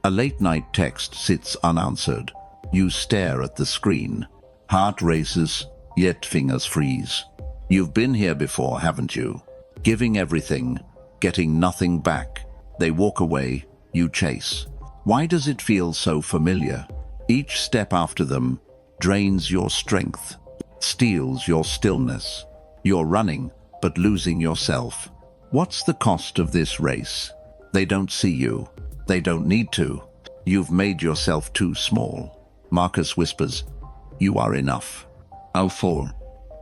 A late-night text sits unanswered. You stare at the screen. Heart races, yet fingers freeze. You've been here before, haven't you? Giving everything, getting nothing back. They walk away, you chase. Why does it feel so familiar? Each step after them drains your strength, steals your stillness. You're running, but losing yourself. What's the cost of this race? They don't see you. They don't need to. You've made yourself too small. Marcus whispers, "You are enough." How for?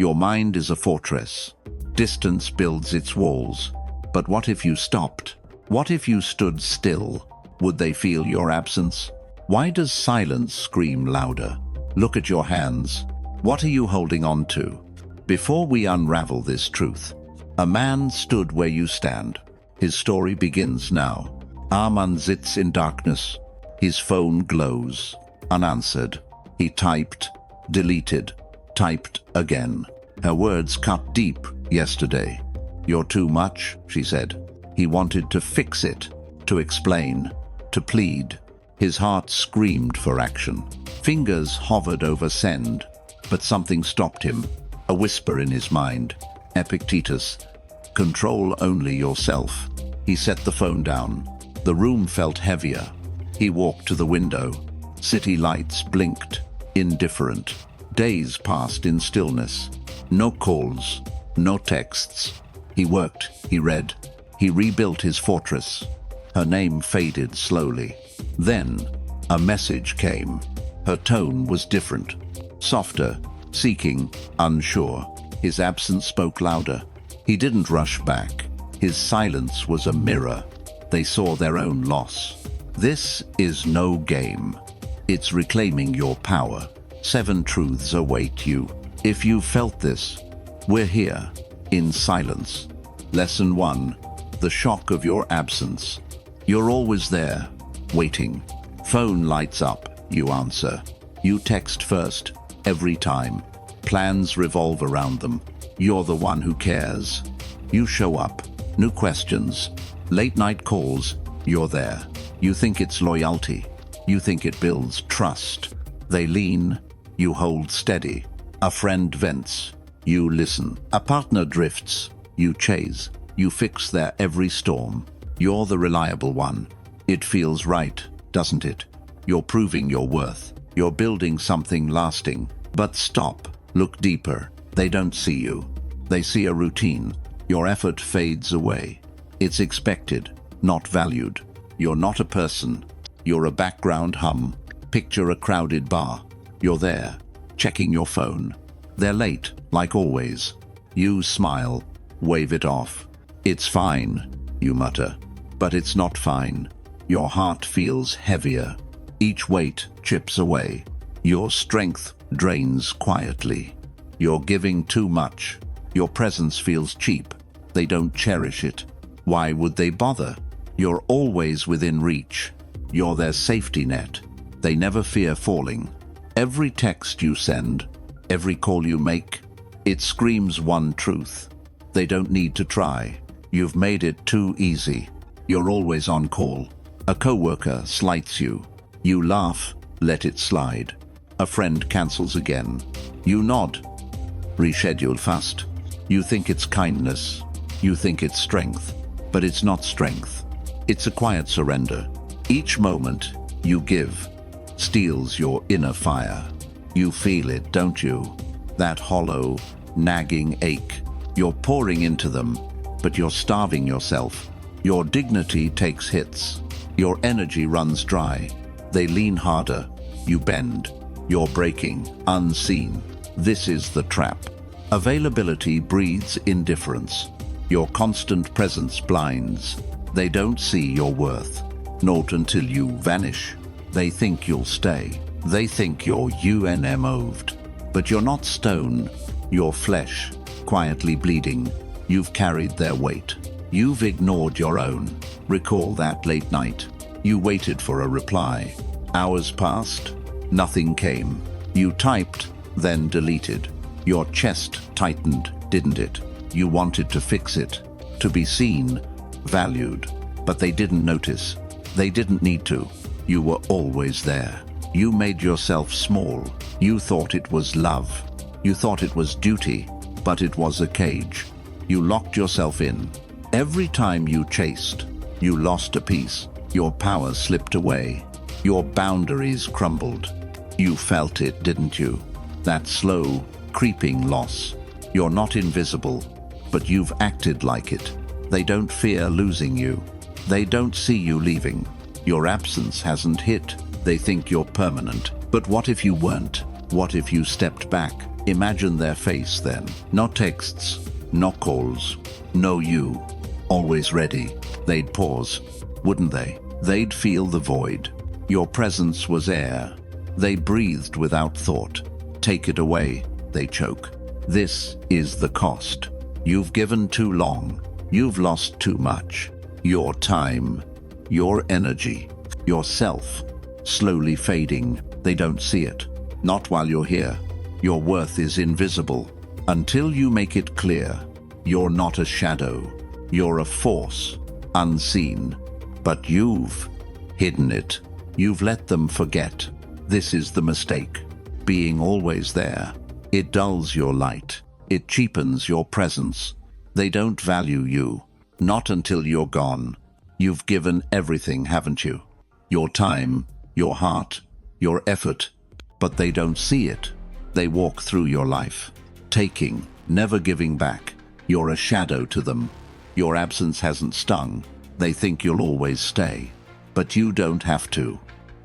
Your mind is a fortress. Distance builds its walls. But what if you stopped? What if you stood still? Would they feel your absence? Why does silence scream louder? Look at your hands. What are you holding on to? Before we unravel this truth, a man stood where you stand. His story begins now. Arman sits in darkness. His phone glows. Unanswered. He typed, deleted, typed again. Her words cut deep yesterday. "You're too much," she said. He wanted to fix it, to explain, to plead. His heart screamed for action. Fingers hovered over send, but something stopped him. A whisper in his mind. Epictetus, control only yourself. He set the phone down. The room felt heavier. He walked to the window. City lights blinked, indifferent. Days passed in stillness. No calls, no texts. He worked, he read. He rebuilt his fortress. Her name faded slowly. Then, a message came. Her tone was different. Softer, seeking, unsure. His absence spoke louder. He didn't rush back. His silence was a mirror. They saw their own loss. This is no game. It's reclaiming your power. 7 truths await you. If you felt this, we're here, in silence. Lesson 1. The shock of your absence. You're always there, waiting. Phone lights up, you answer. You text first, every time. Plans revolve around them. You're the one who cares. You show up, no questions. Late night calls, you're there. You think it's loyalty. You think it builds trust. They lean, you hold steady. A friend vents, you listen. A partner drifts, you chase. You fix their every storm. You're the reliable one. It feels right, doesn't it? You're proving your worth. You're building something lasting. But stop, look deeper. They don't see you. They see a routine. Your effort fades away. It's expected, not valued. You're not a person. You're a background hum. Picture a crowded bar. You're there, checking your phone. They're late, like always. You smile, wave it off. It's fine, you mutter. But it's not fine. Your heart feels heavier. Each weight chips away. Your strength drains quietly. You're giving too much. Your presence feels cheap. They don't cherish it. Why would they bother? You're always within reach. You're their safety net. They never fear falling. Every text you send, every call you make, it screams one truth. They don't need to try. You've made it too easy. You're always on call. A coworker slights you. You laugh, let it slide. A friend cancels again. You nod. Reschedule fast. You think it's kindness. You think it's strength. But it's not strength. It's a quiet surrender. Each moment you give steals your inner fire. You feel it, don't you? That hollow, nagging ache. You're pouring into them, but you're starving yourself. Your dignity takes hits. Your energy runs dry. They lean harder. You bend. You're breaking, unseen. This is the trap. Availability breeds indifference. Your constant presence blinds. They don't see your worth. Not until you vanish. They think you'll stay. They think you're UNMO'd. But you're not stone. You're flesh, quietly bleeding. You've carried their weight. You've ignored your own. Recall that late night. You waited for a reply. Hours passed. Nothing came. You typed, then deleted. Your chest tightened, didn't it? You wanted to fix it, to be seen, valued. But they didn't notice. They didn't need to. You were always there. You made yourself small. You thought it was love. You thought it was duty, but it was a cage. You locked yourself in. Every time you chased, you lost a piece. Your power slipped away. Your boundaries crumbled. You felt it, didn't you? That slow, creeping loss. You're not invisible, but you've acted like it. They don't fear losing you. They don't see you leaving. Your absence hasn't hit. They think you're permanent. But what if you weren't? What if you stepped back? Imagine their face then. No texts, no calls, no you. Always ready. They'd pause, wouldn't they? They'd feel the void. Your presence was air. They breathed without thought. Take it away, they choke. This is the cost. You've given too long. You've lost too much. Your time, your energy, yourself, slowly fading. They don't see it. Not while you're here. Your worth is invisible. Until you make it clear, you're not a shadow. You're a force, unseen. But you've hidden it. You've let them forget. This is the mistake. Being always there. It dulls your light. It cheapens your presence. They don't value you. Not until you're gone. You've given everything, haven't you? Your time, your heart, your effort. But they don't see it. They walk through your life, taking, never giving back. You're a shadow to them. Your absence hasn't stung. They think you'll always stay. But you don't have to.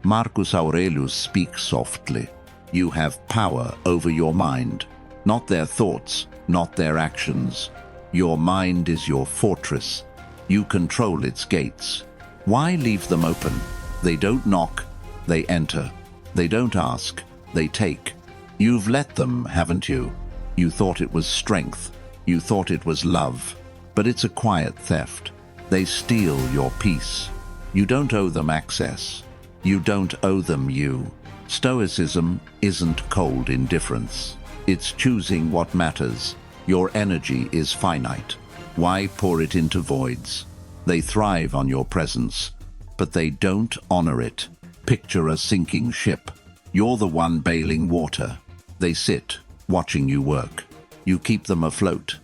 Marcus Aurelius speaks softly. You have power over your mind. Not their thoughts, not their actions. Your mind is your fortress. You control its gates. Why leave them open? They don't knock, they enter. They don't ask, they take. You've let them, haven't you? You thought it was strength. You thought it was love. But it's a quiet theft. They steal your peace. You don't owe them access. You don't owe them you. Stoicism isn't cold indifference. It's choosing what matters. Your energy is finite. Why pour it into voids? They thrive on your presence, but they don't honor it. Picture a sinking ship. You're the one bailing water. They sit, watching you work. You keep them afloat,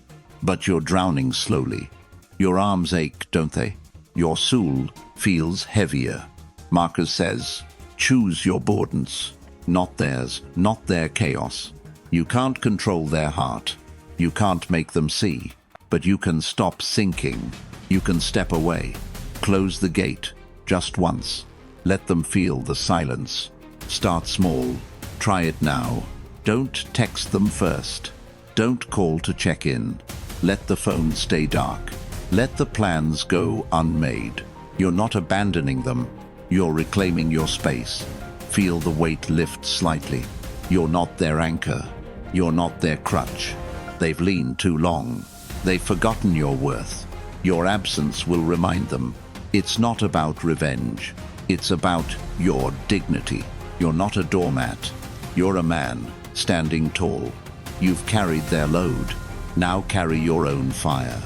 but you're drowning slowly. Your arms ache, don't they? Your soul feels heavier. Marcus says, choose your burdens, not theirs, not their chaos. You can't control their heart. You can't make them see, but you can stop sinking. You can step away. Close the gate, just once. Let them feel the silence. Start small. Try it now. Don't text them first. Don't call to check in. Let the phone stay dark. Let the plans go unmade. You're not abandoning them. You're reclaiming your space. Feel the weight lift slightly. You're not their anchor. You're not their crutch. They've leaned too long. They've forgotten your worth. Your absence will remind them. It's not about revenge. It's about your dignity. You're not a doormat. You're a man, standing tall. You've carried their load. Now carry your own fire.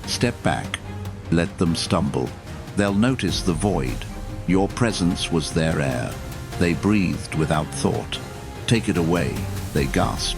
Step back. Let them stumble. They'll notice the void. Your presence was their air. They breathed without thought. Take it away. They gasp.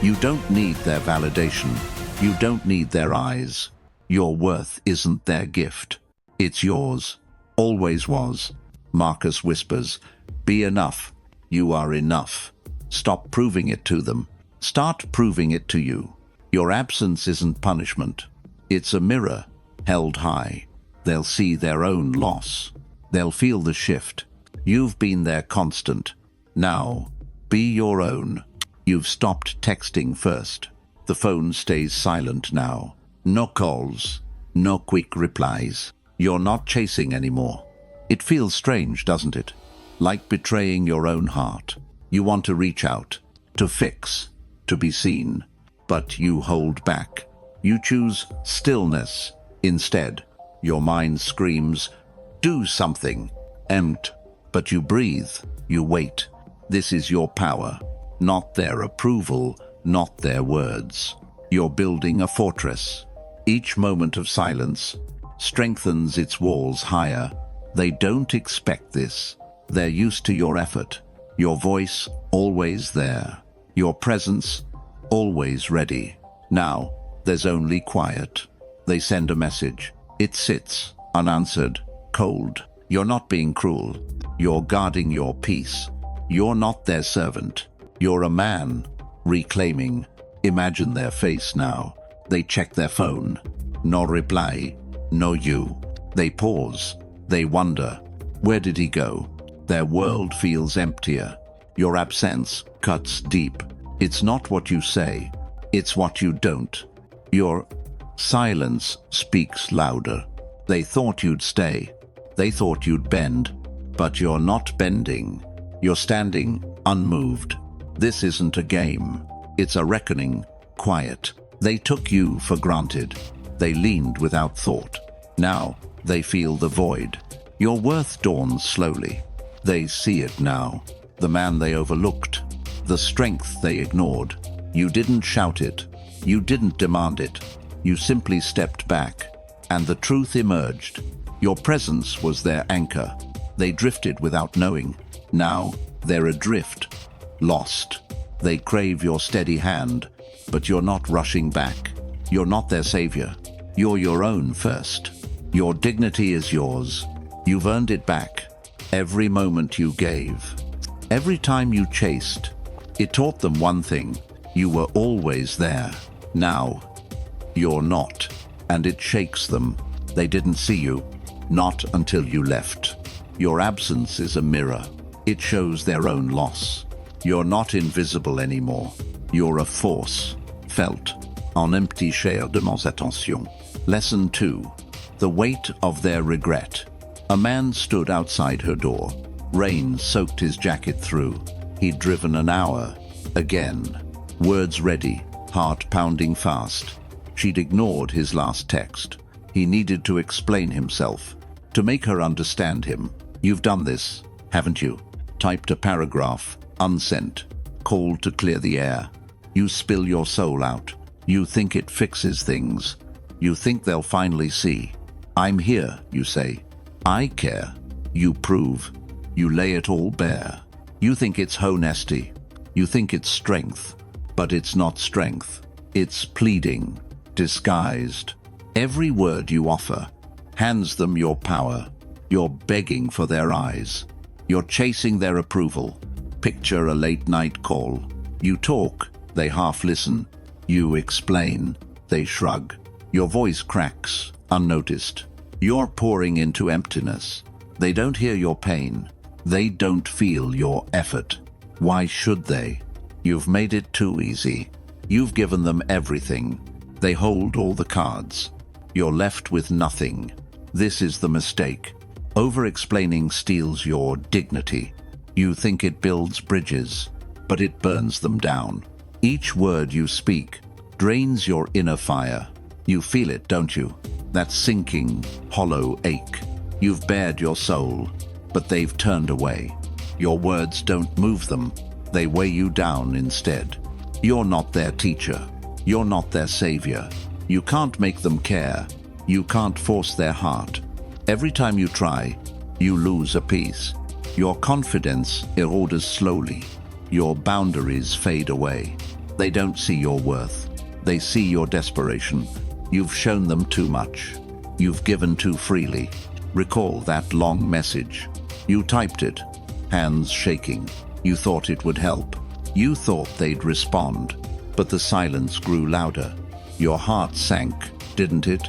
You don't need their validation. You don't need their eyes. Your worth isn't their gift. It's yours. Always was. Marcus whispers, be enough. You are enough. Stop proving it to them. Start proving it to you. Your absence isn't punishment. It's a mirror held high. They'll see their own loss. They'll feel the shift. You've been their constant. Now, be your own. You've stopped texting first. The phone stays silent now. No calls. No quick replies. You're not chasing anymore. It feels strange, doesn't it? Like betraying your own heart. You want to reach out, to fix, to be seen. But you hold back. You choose stillness instead. Your mind screams, do something. But you breathe. You wait. This is your power. Not their approval, not their words. You're building a fortress. Each moment of silence strengthens its walls higher. They don't expect this. They're used to your effort, your voice always there, your presence always ready. Now, there's only quiet. They send a message. It sits, unanswered, cold. You're not being cruel. You're guarding your peace. You're not their servant. You're a man, reclaiming. Imagine their face now. They check their phone. No reply, no you. They pause. They wonder. Where did he go? Their world feels emptier. Your absence cuts deep. It's not what you say. It's what you don't. Your silence speaks louder. They thought you'd stay. They thought you'd bend. But you're not bending. You're standing unmoved. This isn't a game. It's a reckoning, quiet. They took you for granted. They leaned without thought. Now they feel the void. Your worth dawns slowly. They see it now. The man they overlooked. The strength they ignored. You didn't shout it. You didn't demand it. You simply stepped back. And the truth emerged. Your presence was their anchor. They drifted without knowing. Now they're adrift. Lost. They crave your steady hand. But you're not rushing back. You're not their savior. You're your own first. Your dignity is yours. You've earned it back. Every moment you gave. Every time you chased. It taught them one thing. You were always there. Now, you're not. And it shakes them. They didn't see you. Not until you left. Your absence is a mirror. It shows their own loss. You're not invisible anymore. You're a force. Felt. En empty chair de mes attentions. Lesson 2. The weight of their regret. A man stood outside her door. Rain soaked his jacket through. He'd driven an hour. Again. Words ready, heart pounding fast. She'd ignored his last text. He needed to explain himself, to make her understand him. You've done this, haven't you? Typed a paragraph, unsent. Called to clear the air. You spill your soul out. You think it fixes things. You think they'll finally see. I'm here, you say. I care. You prove. You lay it all bare. You think it's honesty. You think it's strength. But it's not strength. It's pleading, disguised. Every word you offer hands them your power. You're begging for their eyes. You're chasing their approval. Picture a late-night call. You talk, they half listen. You explain, they shrug. Your voice cracks, unnoticed. You're pouring into emptiness. They don't hear your pain. They don't feel your effort. Why should they? You've made it too easy. You've given them everything. They hold all the cards. You're left with nothing. This is the mistake. Over-explaining steals your dignity. You think it builds bridges, but it burns them down. Each word you speak drains your inner fire. You feel it, don't you? That sinking, hollow ache. You've bared your soul, but they've turned away. Your words don't move them. They weigh you down instead. You're not their teacher. You're not their savior. You can't make them care. You can't force their heart. Every time you try, you lose a piece. Your confidence erodes slowly. Your boundaries fade away. They don't see your worth. They see your desperation. You've shown them too much. You've given too freely. Recall that long message. You typed it, hands shaking. You thought it would help. You thought they'd respond. But the silence grew louder. Your heart sank, didn't it?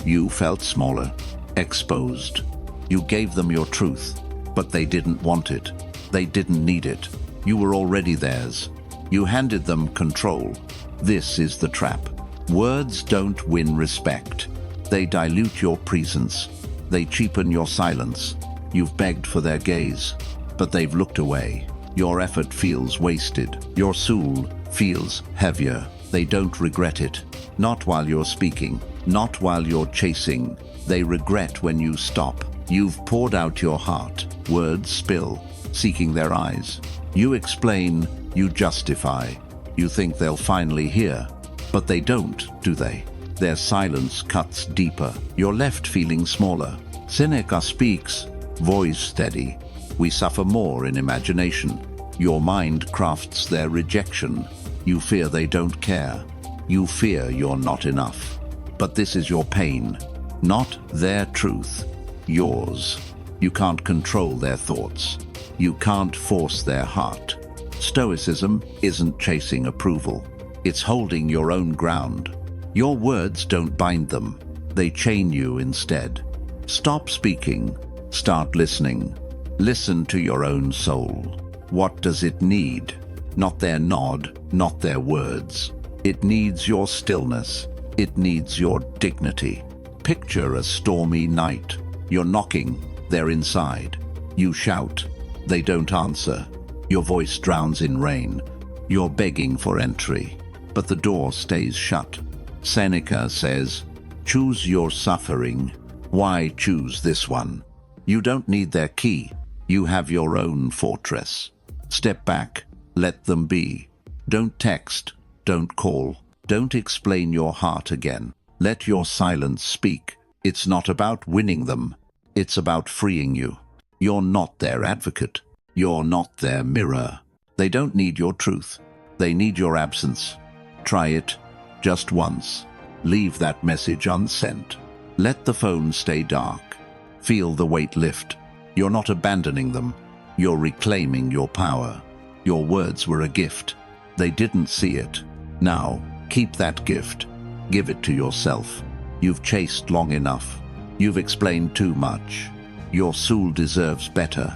You felt smaller, exposed. You gave them your truth, but they didn't want it. They didn't need it. You were already theirs. You handed them control. This is the trap. Words don't win respect. They dilute your presence. They cheapen your silence. You've begged for their gaze, but they've looked away. Your effort feels wasted. Your soul feels heavier. They don't regret it. Not while you're speaking. Not while you're chasing. They regret when you stop. You've poured out your heart. Words spill, seeking their eyes. You explain, you justify. You think they'll finally hear. But they don't, do they? Their silence cuts deeper. You're left feeling smaller. Seneca speaks, voice steady. We suffer more in imagination. Your mind crafts their rejection. You fear they don't care. You fear you're not enough. But this is your pain, not their truth, yours. You can't control their thoughts. You can't force their heart. Stoicism isn't chasing approval. It's holding your own ground. Your words don't bind them. They chain you instead. Stop speaking. Start listening. Listen to your own soul. What does it need? Not their nod, not their words. It needs your stillness. It needs your dignity. Picture a stormy night. You're knocking. They're inside. You shout. They don't answer. Your voice drowns in rain. You're begging for entry, but the door stays shut. Seneca says, "Choose your suffering. Why choose this one?" You don't need their key. You have your own fortress. Step back. Let them be. Don't text. Don't call. Don't explain your heart again. Let your silence speak. It's not about winning them. It's about freeing you. You're not their advocate. You're not their mirror. They don't need your truth. They need your absence. Try it, just once. Leave that message unsent. Let the phone stay dark. Feel the weight lift. You're not abandoning them. You're reclaiming your power. Your words were a gift. They didn't see it. Now, keep that gift. Give it to yourself. You've chased long enough. You've explained too much. Your soul deserves better.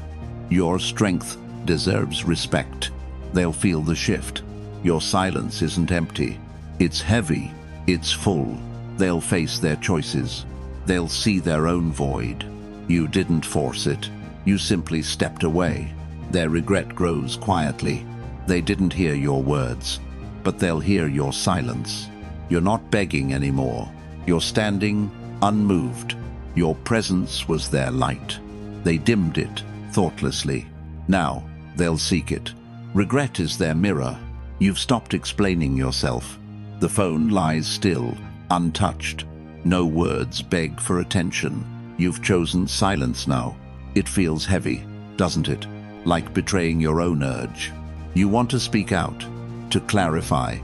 Your strength deserves respect. They'll feel the shift. Your silence isn't empty. It's heavy. It's full. They'll face their choices. They'll see their own void. You didn't force it. You simply stepped away. Their regret grows quietly. They didn't hear your words, but they'll hear your silence. You're not begging anymore. You're standing unmoved. Your presence was their light. They dimmed it thoughtlessly. Now they'll seek it. Regret is their mirror. You've stopped explaining yourself. The phone lies still, untouched. No words beg for attention. You've chosen silence now. It feels heavy, doesn't it? Like betraying your own urge. You want to speak out, to clarify,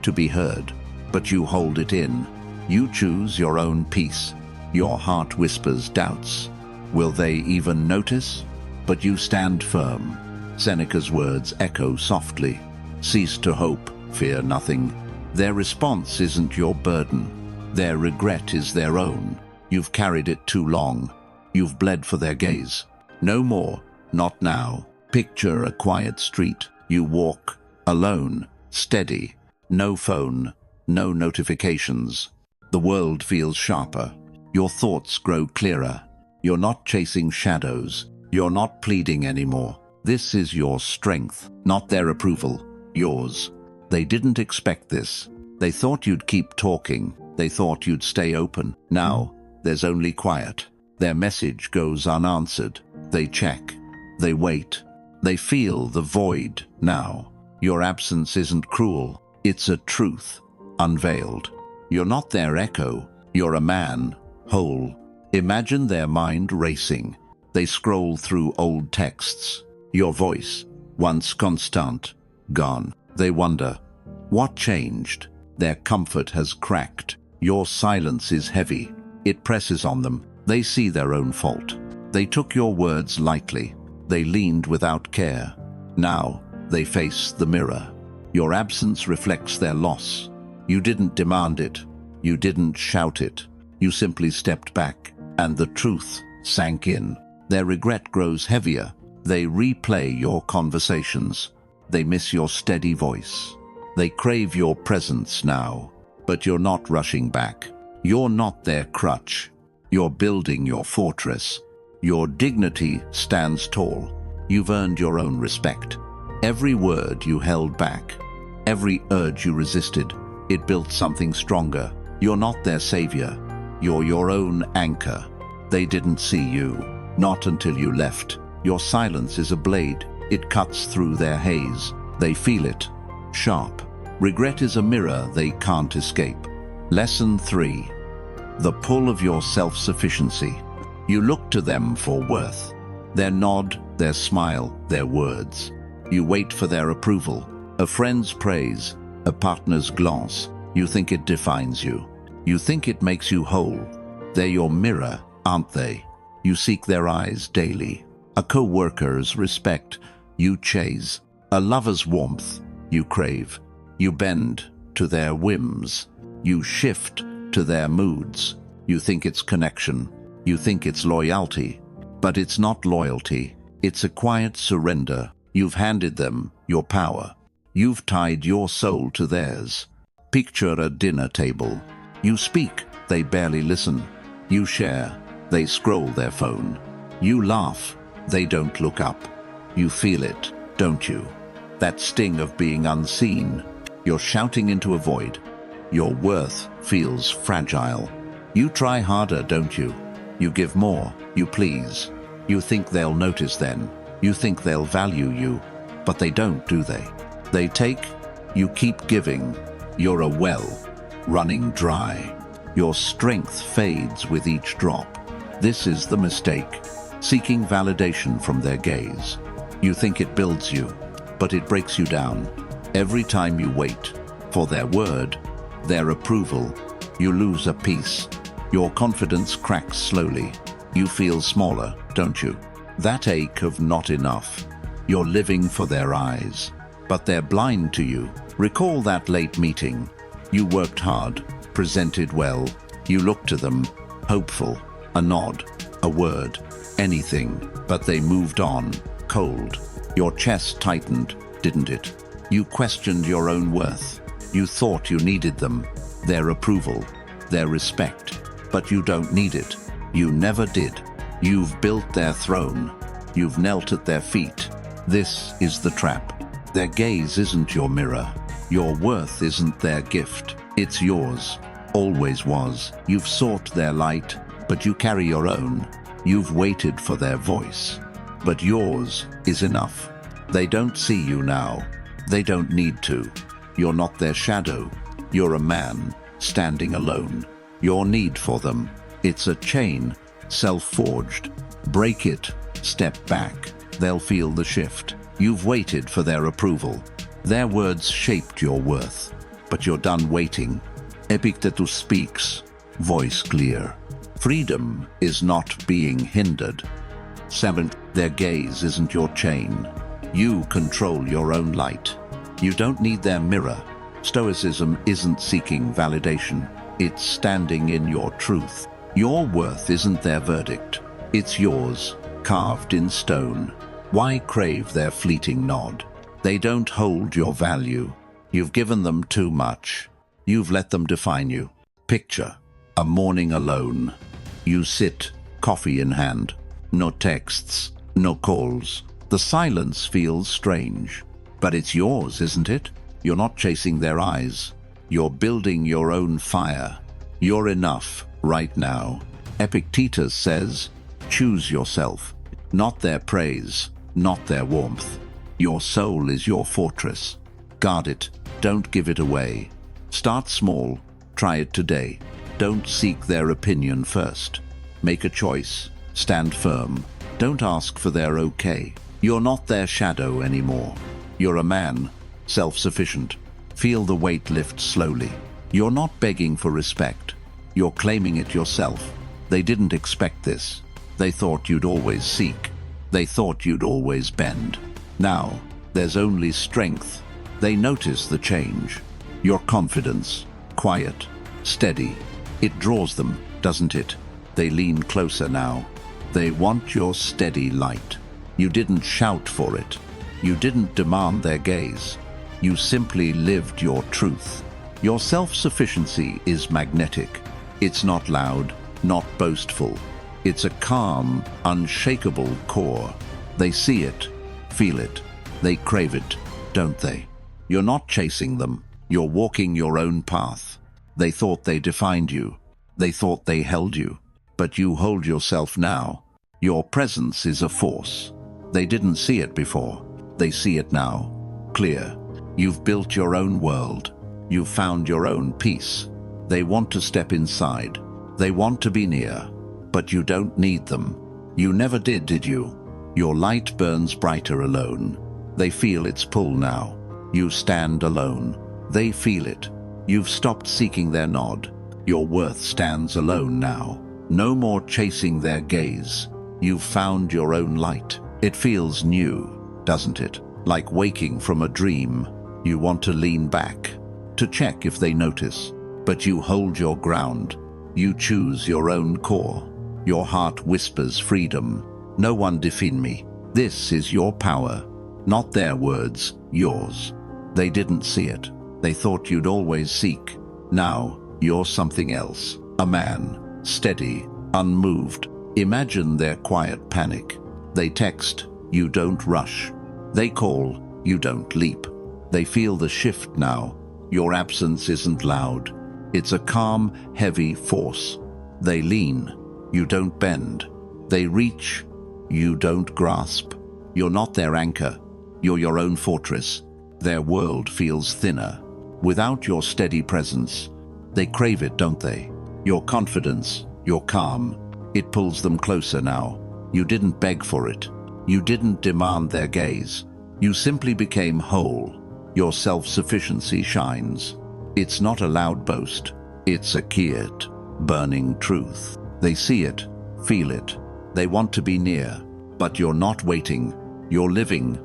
to be heard, but you hold it in. You choose your own peace. Your heart whispers doubts. Will they even notice? But you stand firm. Seneca's words echo softly. Cease to hope, fear nothing. Their response isn't your burden. Their regret is their own. You've carried it too long. You've bled for their gaze. No more, not now. Picture a quiet street. You walk, alone, steady. No phone, no notifications. The world feels sharper. Your thoughts grow clearer. You're not chasing shadows. You're not pleading anymore. This is your strength, not their approval, yours. They didn't expect this. They thought you'd keep talking. They thought you'd stay open. Now, there's only quiet. Their message goes unanswered. They check. They wait. They feel the void now. Your absence isn't cruel. It's a truth, unveiled. You're not their echo. You're a man, whole. Imagine their mind racing. They scroll through old texts. Your voice, once constant, gone. They wonder, what changed? Their comfort has cracked. Your silence is heavy. It presses on them. They see their own fault. They took your words lightly. They leaned without care. Now, they face the mirror. Your absence reflects their loss. You didn't demand it. You didn't shout it. You simply stepped back, and the truth sank in. Their regret grows heavier. They replay your conversations. They miss your steady voice. They crave your presence now, but you're not rushing back. You're not their crutch. You're building your fortress. Your dignity stands tall. You've earned your own respect. Every word you held back, every urge you resisted, it built something stronger. You're not their savior. You're your own anchor. They didn't see you, not until you left. Your silence is a blade. It cuts through their haze. They feel it, sharp. Regret is a mirror they can't escape. Lesson 3. The pull of your self-sufficiency. You look to them for worth. Their nod, their smile, their words. You wait for their approval. A friend's praise, a partner's glance. You think it defines you. You think it makes you whole. They're your mirror, aren't they? You seek their eyes daily. A co-worker's respect, you chase. A lover's warmth, you crave. You bend to their whims. You shift to their moods. You think it's connection. You think it's loyalty. But it's not loyalty. It's a quiet surrender. You've handed them your power. You've tied your soul to theirs. Picture a dinner table. You speak, they barely listen. You share, they scroll their phone. You laugh, they don't look up. You feel it, don't you? That sting of being unseen. You're shouting into a void. Your worth feels fragile. You try harder, don't you? You give more, you please. You think they'll notice then. You think they'll value you. But they don't, do they? They take, you keep giving. You're a well, running dry. Your strength fades with each drop. This is the mistake, seeking validation from their gaze. You think it builds you, but it breaks you down. Every time you wait for their word, their approval, you lose a piece. Your confidence cracks slowly. You feel smaller, don't you? That ache of not enough. You're living for their eyes, but they're blind to you. Recall that late meeting. You worked hard, presented well. You looked to them, hopeful, a nod, a word, anything, but they moved on, cold. Your chest tightened, didn't it? You questioned your own worth. You thought you needed them, their approval, their respect, but you don't need it. You never did. You've built their throne. You've knelt at their feet. This is the trap. Their gaze isn't your mirror. Your worth isn't their gift. It's yours. Always was. You've sought their light, but you carry your own. You've waited for their voice, but yours is enough. They don't see you now. They don't need to. You're not their shadow. You're a man, standing alone. Your need for them, it's a chain, self-forged. Break it, step back. They'll feel the shift. You've waited for their approval. Their words shaped your worth, but you're done waiting. Epictetus speaks, voice clear. Freedom is not being hindered. 7. Their gaze isn't your chain. You control your own light. You don't need their mirror. Stoicism isn't seeking validation. It's standing in your truth. Your worth isn't their verdict. It's yours, carved in stone. Why crave their fleeting nod? They don't hold your value. You've given them too much. You've let them define you. Picture a morning alone. You sit, coffee in hand. No texts, no calls. The silence feels strange. But it's yours, isn't it? You're not chasing their eyes. You're building your own fire. You're enough right now. Epictetus says, choose yourself. Not their praise, not their warmth. Your soul is your fortress. Guard it. Don't give it away. Start small. Try it today. Don't seek their opinion first. Make a choice. Stand firm. Don't ask for their okay. You're not their shadow anymore. You're a man, self-sufficient. Feel the weight lift slowly. You're not begging for respect. You're claiming it yourself. They didn't expect this. They thought you'd always seek. They thought you'd always bend. Now, there's only strength. They notice the change. Your confidence, quiet, steady. It draws them, doesn't it? They lean closer now. They want your steady light. You didn't shout for it. You didn't demand their gaze. You simply lived your truth. Your self-sufficiency is magnetic. It's not loud, not boastful. It's a calm, unshakable core. They see it, feel it. They crave it, don't they? You're not chasing them. You're walking your own path. They thought they defined you. They thought they held you. But you hold yourself now. Your presence is a force. They didn't see it before. They see it now. Clear. You've built your own world. You've found your own peace. They want to step inside. They want to be near. But you don't need them. You never did you? Your light burns brighter alone. They feel its pull now. You stand alone. They feel it. You've stopped seeking their nod. Your worth stands alone now. No more chasing their gaze. You've found your own light. It feels new, doesn't it? Like waking from a dream. You want to lean back, to check if they notice. But you hold your ground. You choose your own core. Your heart whispers freedom. No one define me. This is your power. Not their words, yours. They didn't see it. They thought you'd always seek. Now, you're something else. A man, steady, unmoved. Imagine their quiet panic. They text, you don't rush. They call, you don't leap. They feel the shift now. Your absence isn't loud. It's a calm, heavy force. They lean, you don't bend. They reach, you don't grasp. You're not their anchor. You're your own fortress. Their world feels thinner. Without your steady presence, they crave it, don't they? Your confidence, your calm, it pulls them closer now. You didn't beg for it. You didn't demand their gaze. You simply became whole. Your self-sufficiency shines. It's not a loud boast. It's a quiet, burning truth. They see it, feel it. They want to be near. But you're not waiting. You're living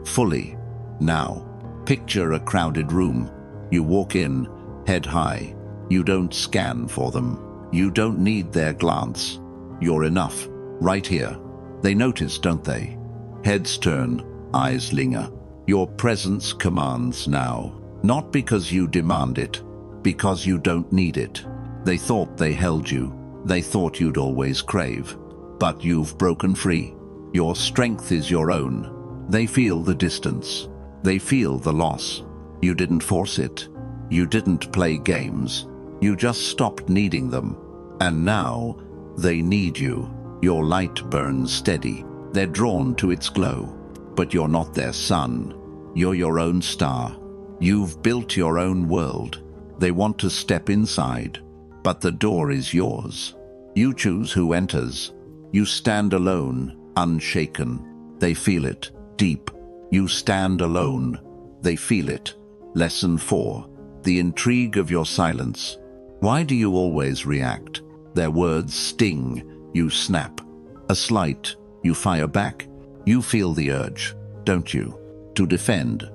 fully now. Picture a crowded room. You walk in, head high. You don't scan for them. You don't need their glance. You're enough, right here. They notice, don't they? Heads turn, eyes linger. Your presence commands now. Not because you demand it, because you don't need it. They thought they held you. They thought you'd always crave. But you've broken free. Your strength is your own. They feel the distance. They feel the loss. You didn't force it. You didn't play games. You just stopped needing them. And now, they need you. Your light burns steady. They're drawn to its glow. But you're not their sun. You're your own star. You've built your own world. They want to step inside, but the door is yours. You choose who enters. You stand alone, unshaken. They feel it, deep. You stand alone. They feel it. Lesson 4. The intrigue of your silence. Why do you always react? Their words sting. You snap. A slight. You fire back. You feel the urge, don't you? To defend.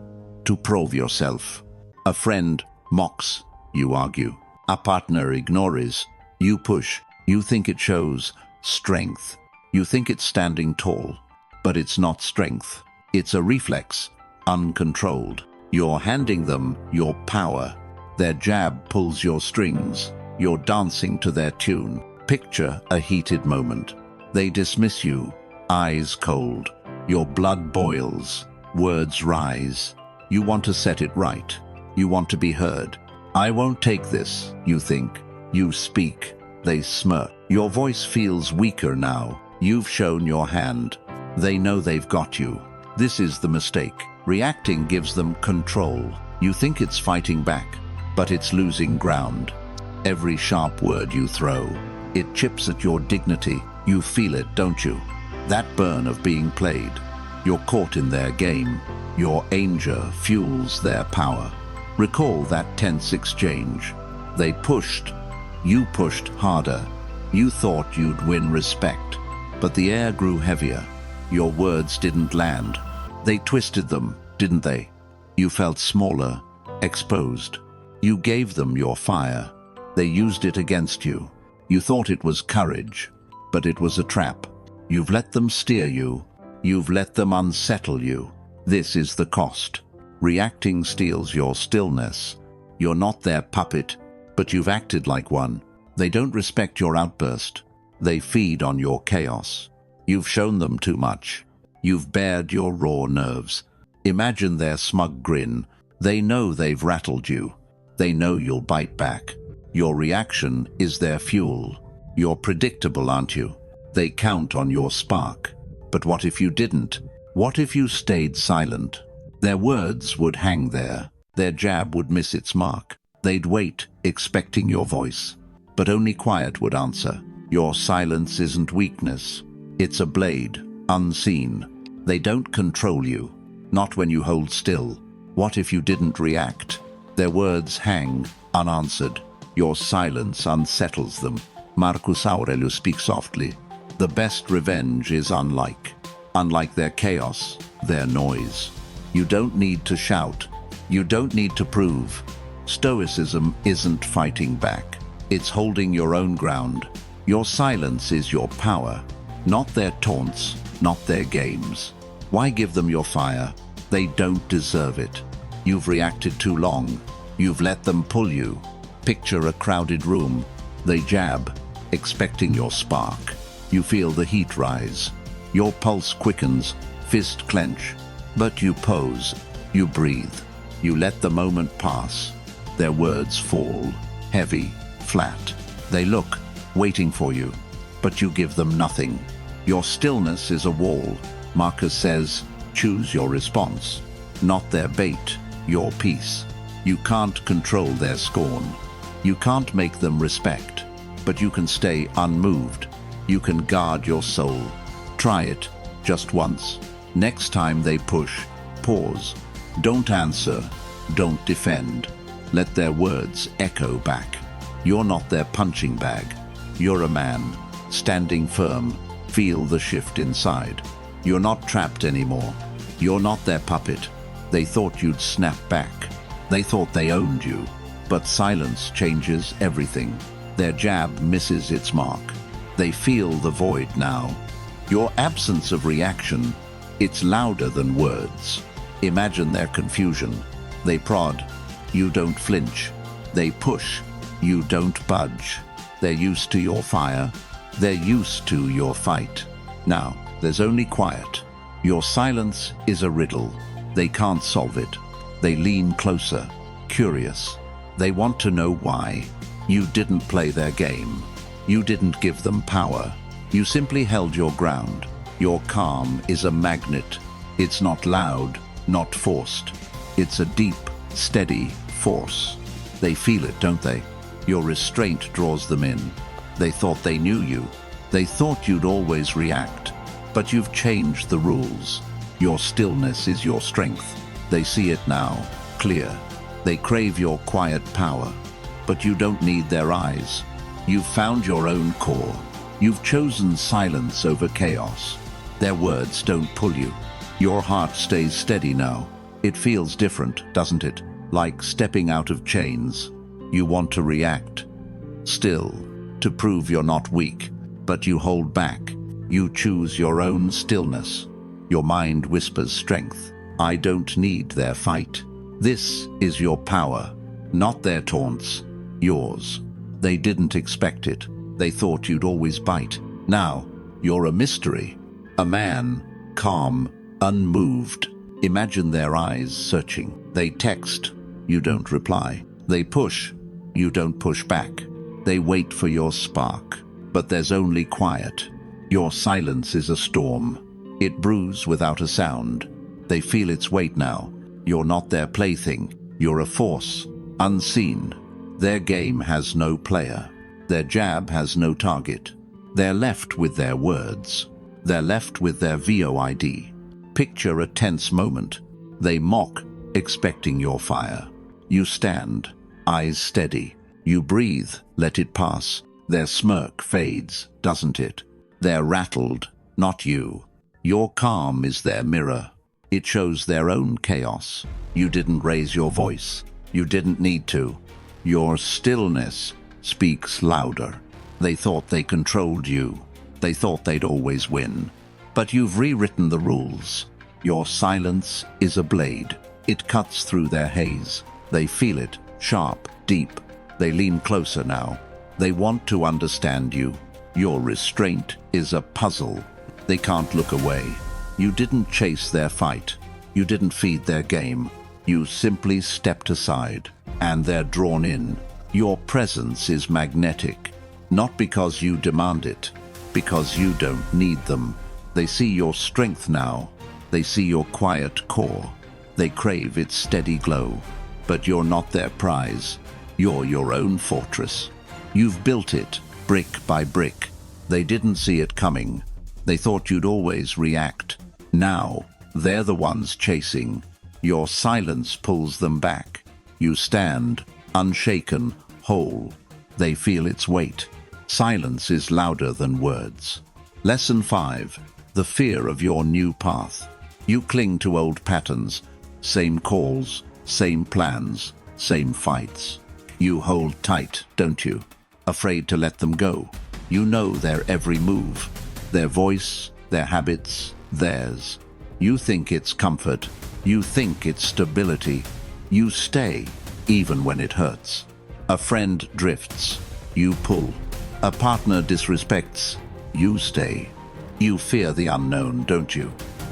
To prove yourself. A friend mocks. You argue. A partner ignores. You push. You think it shows strength. You think it's standing tall. But it's not strength. It's a reflex. Uncontrolled. You're handing them your power. Their jab pulls your strings. You're dancing to their tune. Picture a heated moment. They dismiss you. Eyes cold. Your blood boils. Words rise. You want to set it right. You want to be heard. I won't take this, you think. You speak. They smirk. Your voice feels weaker now. You've shown your hand. They know they've got you. This is the mistake. Reacting gives them control. You think it's fighting back, but it's losing ground. Every sharp word you throw, it chips at your dignity. You feel it, don't you? That burn of being played. You're caught in their game. Your anger fuels their power. Recall that tense exchange. They pushed. You pushed harder. You thought you'd win respect. But the air grew heavier. Your words didn't land. They twisted them, didn't they? You felt smaller, exposed. You gave them your fire. They used it against you. You thought it was courage, but it was a trap. You've let them steer you. You've let them unsettle you. This is the cost. Reacting steals your stillness. You're not their puppet, but you've acted like one. They don't respect your outburst. They feed on your chaos. You've shown them too much. You've bared your raw nerves. Imagine their smug grin. They know they've rattled you. They know you'll bite back. Your reaction is their fuel. You're predictable, aren't you? They count on your spark. But what if you didn't? What if you stayed silent? Their words would hang there. Their jab would miss its mark. They'd wait, expecting your voice. But only quiet would answer. Your silence isn't weakness. It's a blade. unseen. They don't control you, not when you hold still. What if you didn't react? Their words hang unanswered. Your silence unsettles them. Marcus Aurelius speaks softly. The best revenge is unlike their chaos, their noise. You don't need to shout. You don't need to prove. Stoicism isn't fighting back. It's holding your own ground. Your silence is your power, not their taunts, not their games. Why give them your fire? They don't deserve it. You've reacted too long. You've let them pull you. Picture a crowded room. They jab, expecting your spark. You feel the heat rise. Your pulse quickens, fist clench. But you pose, you breathe. You let the moment pass. Their words fall, heavy, flat. They look, waiting for you, but you give them nothing. Your stillness is a wall. Marcus says, choose your response. Not their bait, your peace. You can't control their scorn. You can't make them respect, but you can stay unmoved. You can guard your soul. Try it, just once. Next time they push, pause. Don't answer, don't defend. Let their words echo back. You're not their punching bag. You're a man, standing firm. Feel the shift inside. You're not trapped anymore. You're not their puppet. They thought you'd snap back. They thought they owned you. But silence changes everything. Their jab misses its mark. They feel the void now. Your absence of reaction, it's louder than words. Imagine their confusion. They prod. You don't flinch. They push. You don't budge. They're used to your fire. They're used to your fight. Now, there's only quiet. Your silence is a riddle. They can't solve it. They lean closer, curious. They want to know why. You didn't play their game. You didn't give them power. You simply held your ground. Your calm is a magnet. It's not loud, not forced. It's a deep, steady force. They feel it, don't they? Your restraint draws them in. They thought they knew you. They thought you'd always react. But you've changed the rules. Your stillness is your strength. They see it now, clear. They crave your quiet power. But you don't need their eyes. You've found your own core. You've chosen silence over chaos. Their words don't pull you. Your heart stays steady now. It feels different, doesn't it? Like stepping out of chains. You want to react. Still, to prove you're not weak, but you hold back. You choose your own stillness. Your mind whispers strength. I don't need their fight. This is your power, not their taunts, yours. They didn't expect it. They thought you'd always bite. Now, you're a mystery. A man, calm, unmoved. Imagine their eyes searching. They text. You don't reply. They push. You don't push back. They wait for your spark. But there's only quiet. Your silence is a storm. It brews without a sound. They feel its weight now. You're not their plaything. You're a force, unseen. Their game has no player. Their jab has no target. They're left with their words. They're left with their VOID. Picture a tense moment. They mock, expecting your fire. You stand, eyes steady. You breathe, let it pass. Their smirk fades, doesn't it? They're rattled, not you. Your calm is their mirror. It shows their own chaos. You didn't raise your voice. You didn't need to. Your stillness speaks louder. They thought they controlled you. They thought they'd always win. But you've rewritten the rules. Your silence is a blade. It cuts through their haze. They feel it, sharp, deep. They lean closer now. They want to understand you. Your restraint is a puzzle. They can't look away. You didn't chase their fight. You didn't feed their game. You simply stepped aside, and they're drawn in. Your presence is magnetic, not because you demand it, because you don't need them. They see your strength now. They see your quiet core. They crave its steady glow. But you're not their prize. You're your own fortress. You've built it, brick by brick. They didn't see it coming, They thought you'd always react. Now, they're the ones chasing. Your silence pulls them back. You stand, unshaken, whole. They feel its weight. Silence is louder than words. Lesson 5. The fear of your new path. You cling to old patterns. Same calls, same plans, same fights. You hold tight, don't you? Afraid to let them go. You know their every move, their voice, their habits, theirs. You think it's comfort. You think it's stability. You stay, even when it hurts. A friend drifts. You pull. A partner disrespects. You stay. You fear the unknown, don't you?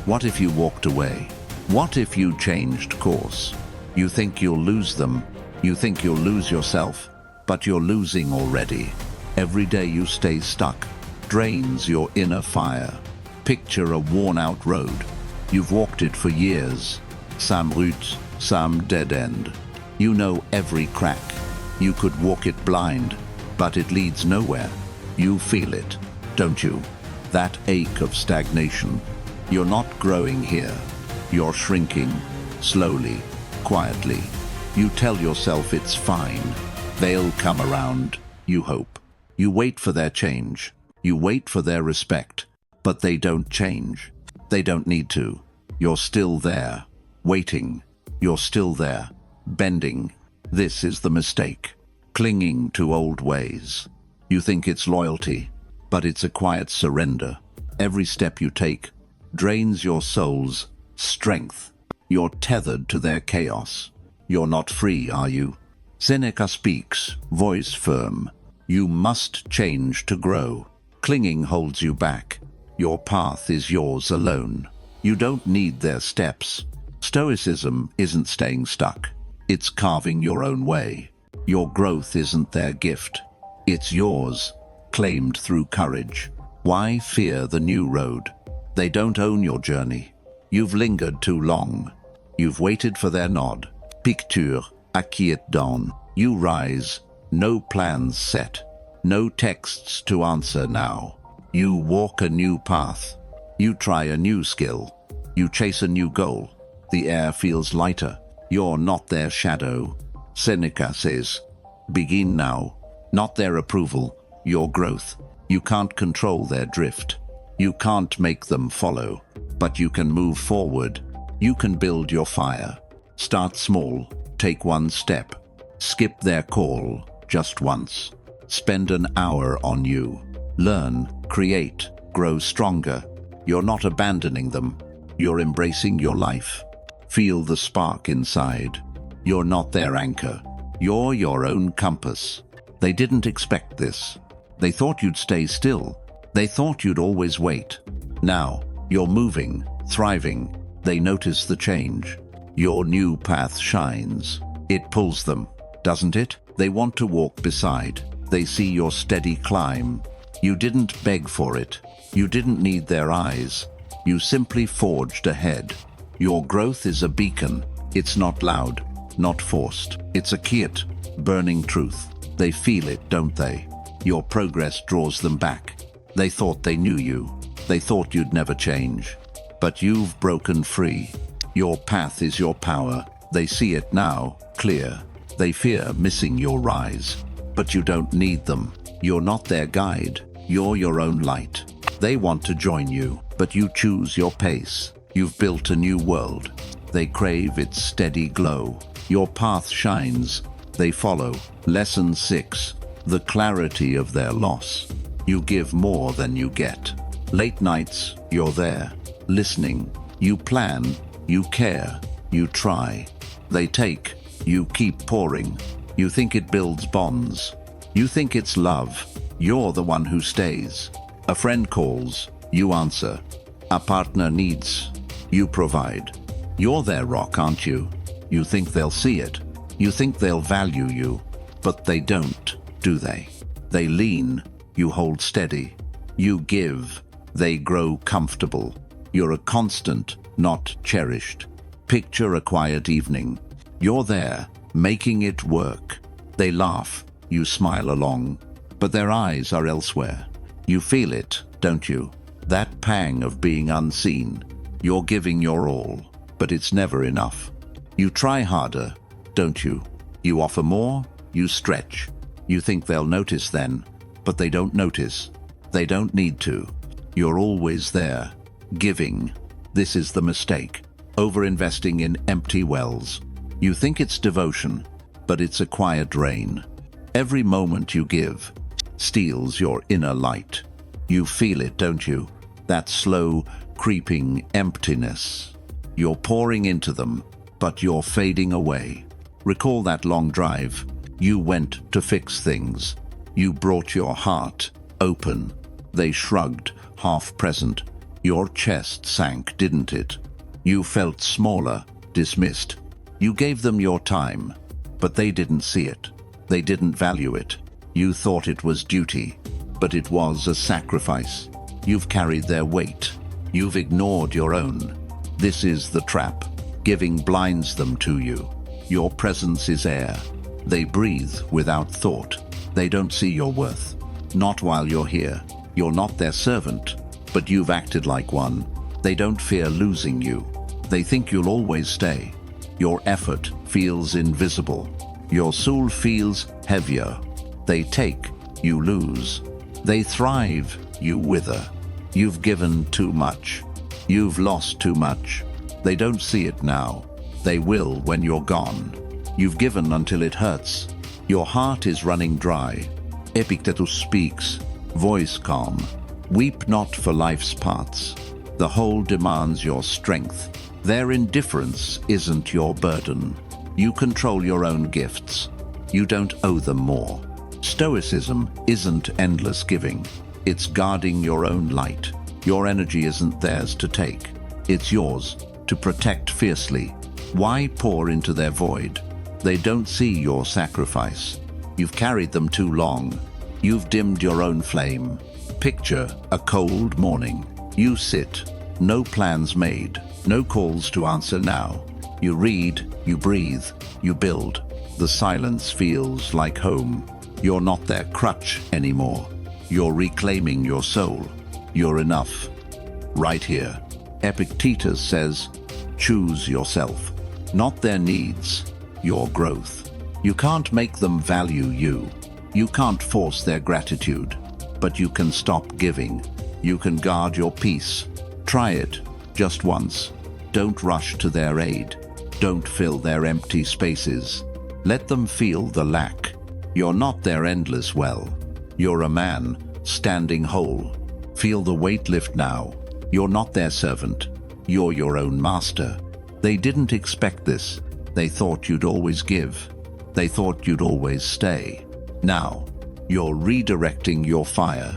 What if you walked away? What if you changed course? You think you'll lose them. You think you'll lose yourself. But you're losing already. Every day you stay stuck drains your inner fire. Picture a worn-out road. You've walked it for years. Some route, some dead end. You know every crack. You could walk it blind, but it leads nowhere. You feel it, don't you? That ache of stagnation. You're not growing here. You're shrinking, slowly, quietly. You tell yourself it's fine. They'll come around, you hope. You wait for their change. You wait for their respect. But they don't change. They don't need to. You're still there, waiting. You're still there, bending. This is the mistake. Clinging to old ways. You think it's loyalty, but it's a quiet surrender. Every step you take drains your soul's strength. You're tethered to their chaos. You're not free, are you? Seneca speaks, voice firm. You must change to grow. Clinging holds you back. Your path is yours alone. You don't need their steps. Stoicism isn't staying stuck. It's carving your own way. Your growth isn't their gift. It's yours, claimed through courage. Why fear the new road? They don't own your journey. You've lingered too long. You've waited for their nod. Picture, acquis at dawn. You rise, no plans set. No texts to answer now. You walk a new path. You try a new skill. You chase a new goal. The air feels lighter. You're not their shadow. Seneca says, begin now. Not their approval, your growth. You can't control their drift. You can't make them follow. But you can move forward. You can build your fire. Start small. Take one step. Skip their call, just once. Spend an hour on you. Learn, create, grow stronger. You're not abandoning them. You're embracing your life. Feel the spark inside. You're not their anchor. You're your own compass. They didn't expect this. They thought you'd stay still. They thought you'd always wait. Now, you're moving, thriving. They notice the change. Your new path shines. It pulls them, doesn't it? They want to walk beside. They see your steady climb. You didn't beg for it. You didn't need their eyes. You simply forged ahead. Your growth is a beacon. It's not loud, not forced. It's a quiet, burning truth. They feel it, don't they? Your progress draws them back. They thought they knew you. They thought you'd never change. But you've broken free. Your path is your power. They see it now, clear. They fear missing your rise. But you don't need them. You're not their guide. You're your own light. They want to join you, but you choose your pace. You've built a new world. They crave its steady glow. Your path shines. They follow. Lesson 6. The clarity of their loss. You give more than you get. Late nights, you're there, listening. You plan, you care, you try. They take, you keep pouring. You think it builds bonds. You think it's love. You're the one who stays. A friend calls, you answer. A partner needs, you provide. You're their rock, aren't you? You think they'll see it. You think they'll value you. But they don't, do they? They lean, you hold steady. You give, they grow comfortable. You're a constant, not cherished. Picture a quiet evening. You're there, making it work. They laugh, you smile along, but their eyes are elsewhere. You feel it, don't you? That pang of being unseen. You're giving your all, but it's never enough. You try harder, don't you? You offer more, you stretch. You think they'll notice then, but they don't notice. They don't need to. You're always there, giving. This is the mistake. Over-investing in empty wells. You think it's devotion, but it's a quiet drain. Every moment you give steals your inner light. You feel it, don't you? That slow, creeping emptiness. You're pouring into them, but you're fading away. Recall that long drive. You went to fix things. You brought your heart open. They shrugged, half present. Your chest sank, didn't it? You felt smaller, dismissed. You gave them your time, but they didn't see it. They didn't value it. You thought it was duty, but it was a sacrifice. You've carried their weight. You've ignored your own. This is the trap. Giving blinds them to you. Your presence is air. They breathe without thought. They don't see your worth. Not while you're here. You're not their servant, but you've acted like one. They don't fear losing you. They think you'll always stay. Your effort feels invisible. Your soul feels heavier. They take, you lose. They thrive, you wither. You've given too much. You've lost too much. They don't see it now. They will when you're gone. You've given until it hurts. Your heart is running dry. Epictetus speaks, voice calm. Weep not for life's parts. The whole demands your strength. Their indifference isn't your burden. You control your own gifts. You don't owe them more. Stoicism isn't endless giving. It's guarding your own light. Your energy isn't theirs to take. It's yours to protect fiercely. Why pour into their void? They don't see your sacrifice. You've carried them too long. You've dimmed your own flame. Picture a cold morning. You sit, no plans made, no calls to answer now. You read, you breathe, you build. The silence feels like home. You're not their crutch anymore. You're reclaiming your soul. You're enough. Right here. Epictetus says, choose yourself. Not their needs, your growth. You can't make them value you. You can't force their gratitude. But you can stop giving. You can guard your peace. Try it, just once. Don't rush to their aid. Don't fill their empty spaces. Let them feel the lack. You're not their endless well. You're a man, standing whole. Feel the weight lift now. You're not their servant. You're your own master. They didn't expect this. They thought you'd always give. They thought you'd always stay. Now, you're redirecting your fire.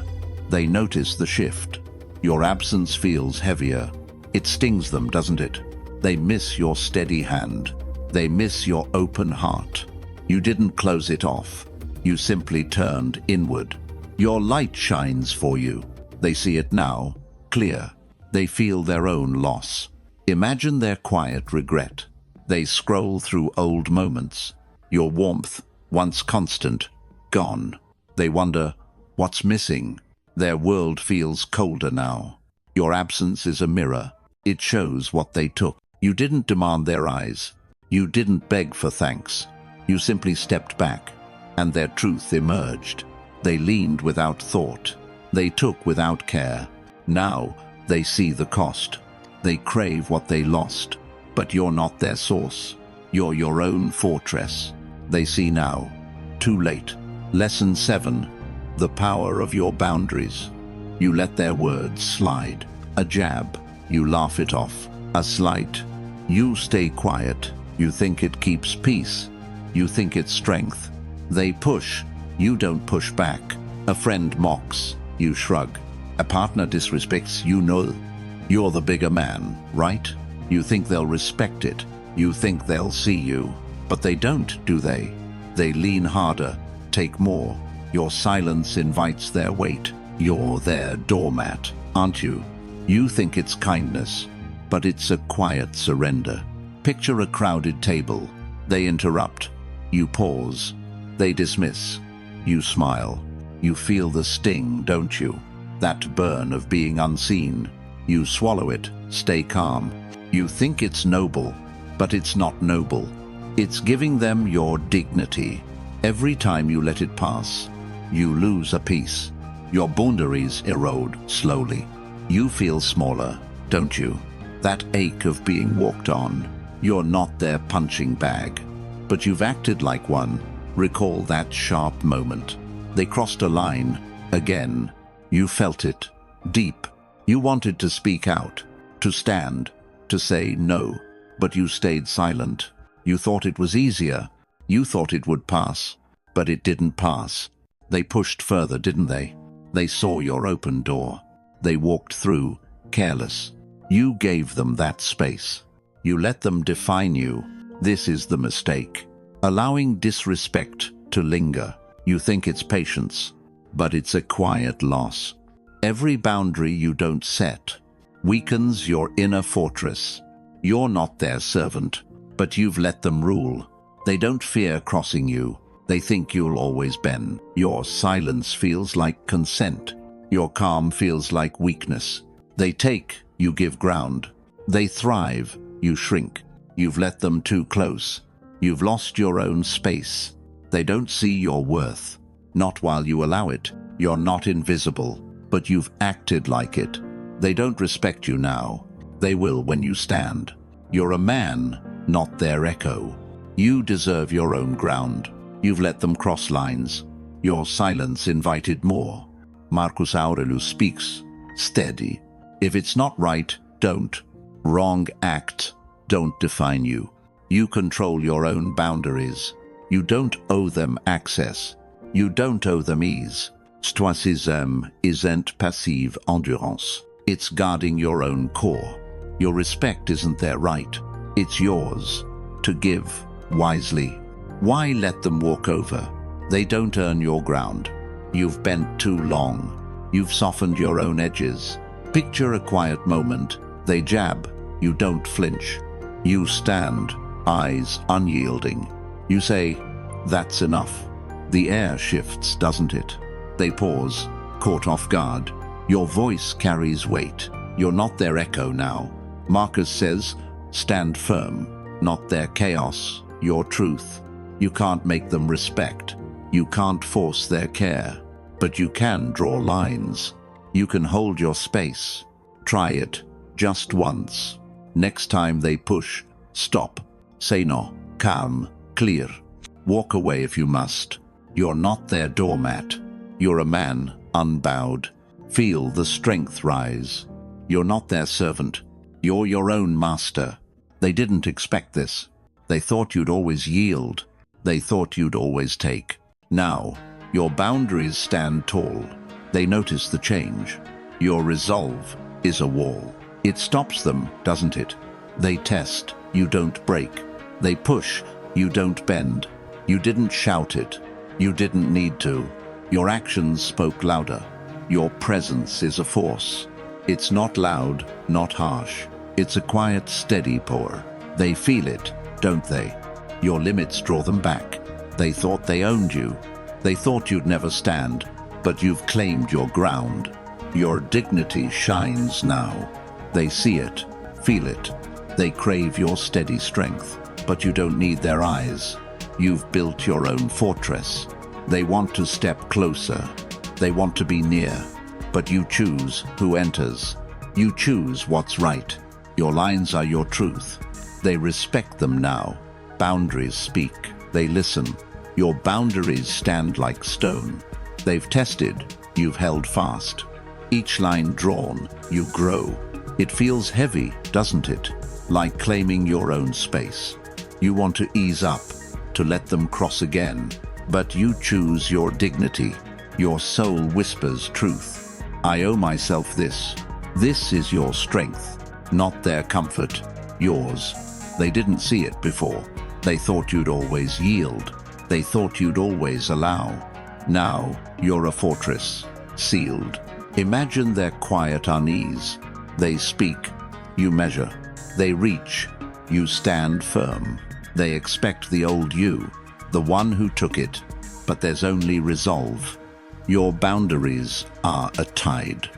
They notice the shift. Your absence feels heavier. It stings them, doesn't it? They miss your steady hand. They miss your open heart. You didn't close it off. You simply turned inward. Your light shines for you. They see it now, clear. They feel their own loss. Imagine their quiet regret. They scroll through old moments. Your warmth, once constant, gone. They wonder, what's missing? Their world feels colder now. Your absence is a mirror. It shows what they took. You didn't demand their eyes. You didn't beg for thanks. You simply stepped back, and their truth emerged. They leaned without thought. They took without care. Now they see the cost. They crave what they lost. But you're not their source. You're your own fortress. They see now. Too late. Lesson 7. The power of your boundaries. You let their words slide. A jab. You laugh it off. A slight. You stay quiet. You think it keeps peace. You think it's strength. They push. You don't push back. A friend mocks. You shrug. A partner disrespects. You know. You're the bigger man, right? You think they'll respect it. You think they'll see you. But they don't, do they? They lean harder. Take more. Your silence invites their weight. You're their doormat, aren't you? You think it's kindness, but it's a quiet surrender. Picture a crowded table. They interrupt. You pause. They dismiss. You smile. You feel the sting, don't you? that burn of being unseen. You swallow it, stay calm. You think it's noble, but it's not noble. It's giving them your dignity. Every time you let it pass, you lose a piece. Your boundaries erode slowly. You feel smaller, don't you? That ache of being walked on. You're not their punching bag, but you've acted like one. Recall that sharp moment. They crossed a line. Again, you felt it. Deep. You wanted to speak out, to stand, to say no, but you stayed silent. You thought it was easier. You thought it would pass, but it didn't pass. They pushed further, didn't they? They saw your open door. They walked through, careless. You gave them that space. You let them define you. This is the mistake. Allowing disrespect to linger. You think it's patience, but it's a quiet loss. Every boundary you don't set weakens your inner fortress. You're not their servant, but you've let them rule. They don't fear crossing you. They think you'll always bend. Your silence feels like consent. Your calm feels like weakness. They take, you give ground. They thrive, you shrink. You've let them too close. You've lost your own space. They don't see your worth. Not while you allow it. You're not invisible, but you've acted like it. They don't respect you now. They will when you stand. You're a man, not their echo. You deserve your own ground. You've let them cross lines. Your silence invited more. Marcus Aurelius speaks, steady. If it's not right, don't. Wrong act don't define you. You control your own boundaries. You don't owe them access. You don't owe them ease. Stoicism isn't passive endurance. It's guarding your own core. Your respect isn't their right. It's yours to give wisely. Why let them walk over? They don't earn your ground. You've bent too long. You've softened your own edges. Picture a quiet moment. They jab. You don't flinch. You stand, eyes unyielding. You say, that's enough. The air shifts, doesn't it? They pause, caught off guard. Your voice carries weight. You're not their echo now. Marcus says, stand firm, not their chaos, your truth. You can't make them respect. You can't force their care, but you can draw lines. You can hold your space. Try it, just once. Next time they push, stop. Say no, calm, clear. Walk away if you must. You're not their doormat. You're a man, unbowed. Feel the strength rise. You're not their servant. You're your own master. They didn't expect this. They thought you'd always yield. They thought you'd always take. Now, your boundaries stand tall. They notice the change. Your resolve is a wall. It stops them, doesn't it? They test, you don't break. They push, you don't bend. You didn't shout it. You didn't need to. Your actions spoke louder. Your presence is a force. It's not loud, not harsh. It's a quiet, steady pour. They feel it, don't they? Your limits draw them back. They thought they owned you. They thought you'd never stand, but you've claimed your ground. Your dignity shines now. They see it, feel it. They crave your steady strength, but you don't need their eyes. You've built your own fortress. They want to step closer. They want to be near, but you choose who enters. You choose what's right. Your lines are your truth. They respect them now. Boundaries speak. They listen. Your boundaries stand like stone. They've tested. You've held fast. Each line drawn, you grow. It feels heavy, doesn't it? Like claiming your own space. You want to ease up, to let them cross again. But you choose your dignity. Your soul whispers truth. I owe myself this. This is your strength, not their comfort, yours. They didn't see it before. They thought you'd always yield. They thought you'd always allow. Now, you're a fortress, sealed. Imagine their quiet unease. They speak, you measure. They reach, you stand firm. They expect the old you, the one who took it, but there's only resolve. Your boundaries are a tide.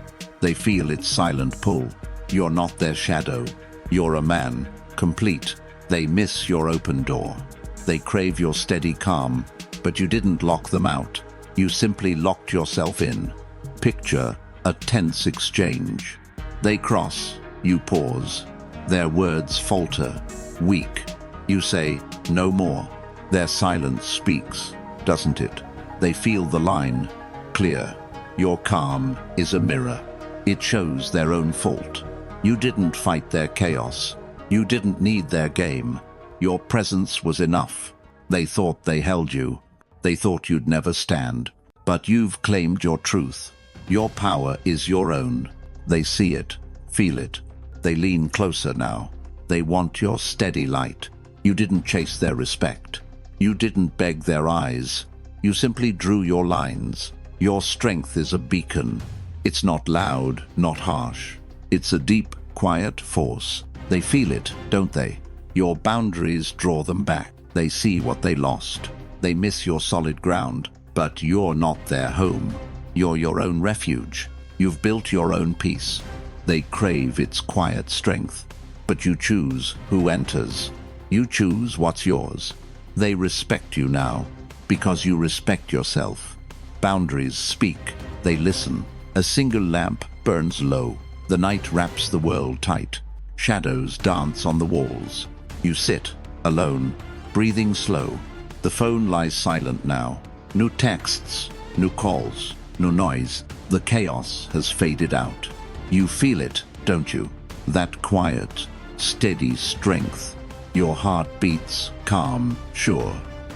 They feel its silent pull. You're not their shadow. You're a man, complete. They miss your open door. They crave your steady calm, but you didn't lock them out. You simply locked yourself in. Picture a tense exchange. They cross, you pause. Their words falter, weak. You say, no more. Their silence speaks, doesn't it? They feel the line, clear. Your calm is a mirror. It shows their own fault. You didn't fight their chaos. You didn't need their game. Your presence was enough. They thought they held you. They thought you'd never stand. But you've claimed your truth. Your power is your own. They see it, feel it. They lean closer now. They want your steady light. You didn't chase their respect. You didn't beg their eyes. You simply drew your lines. Your strength is a beacon. It's not loud, not harsh. It's a deep, quiet force. They feel it, don't they? Your boundaries draw them back. They see what they lost. They miss your solid ground, but you're not their home. You're your own refuge. You've built your own peace. They crave its quiet strength, but you choose who enters. You choose what's yours. They respect you now, because you respect yourself. Boundaries speak. They listen. A single lamp burns low. The night wraps the world tight. Shadows dance on the walls. You sit, alone, breathing slow. The phone lies silent now. No texts, no calls, no noise. The chaos has faded out. You feel it, don't you? That quiet, steady strength. Your heart beats, calm, sure.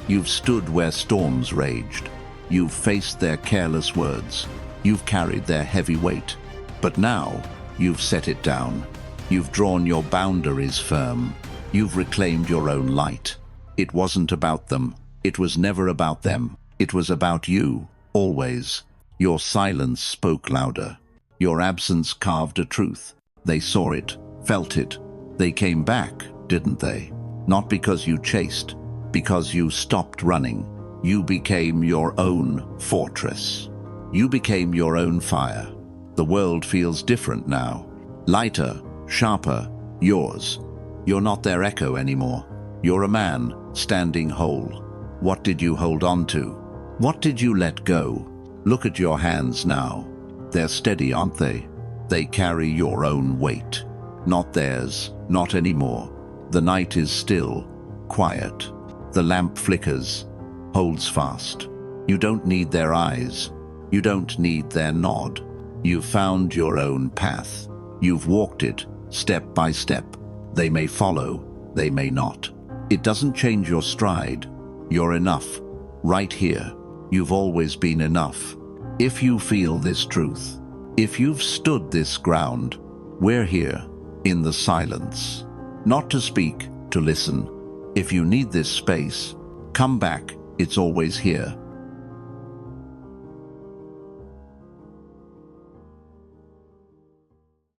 You've stood where storms raged. You've faced their careless words. You've carried their heavy weight. But now, you've set it down. You've drawn your boundaries firm. You've reclaimed your own light. It wasn't about them. It was never about them. It was about you, always. Your silence spoke louder. Your absence carved a truth. They saw it, felt it. They came back, didn't they? Not because you chased, because you stopped running. You became your own fortress. You became your own fire. The world feels different now. Lighter, sharper, yours. You're not their echo anymore. You're a man, standing whole. What did you hold on to? What did you let go? Look at your hands now. They're steady, aren't they? They carry your own weight. Not theirs, not anymore. The night is still, quiet. The lamp flickers, holds fast. You don't need their eyes. You don't need their nod. You've found your own path. You've walked it, step by step. They may follow, they may not. It doesn't change your stride. You're enough, right here. You've always been enough. If you feel this truth, if you've stood this ground, we're here, in the silence. Not to speak, to listen. If you need this space, come back, it's always here.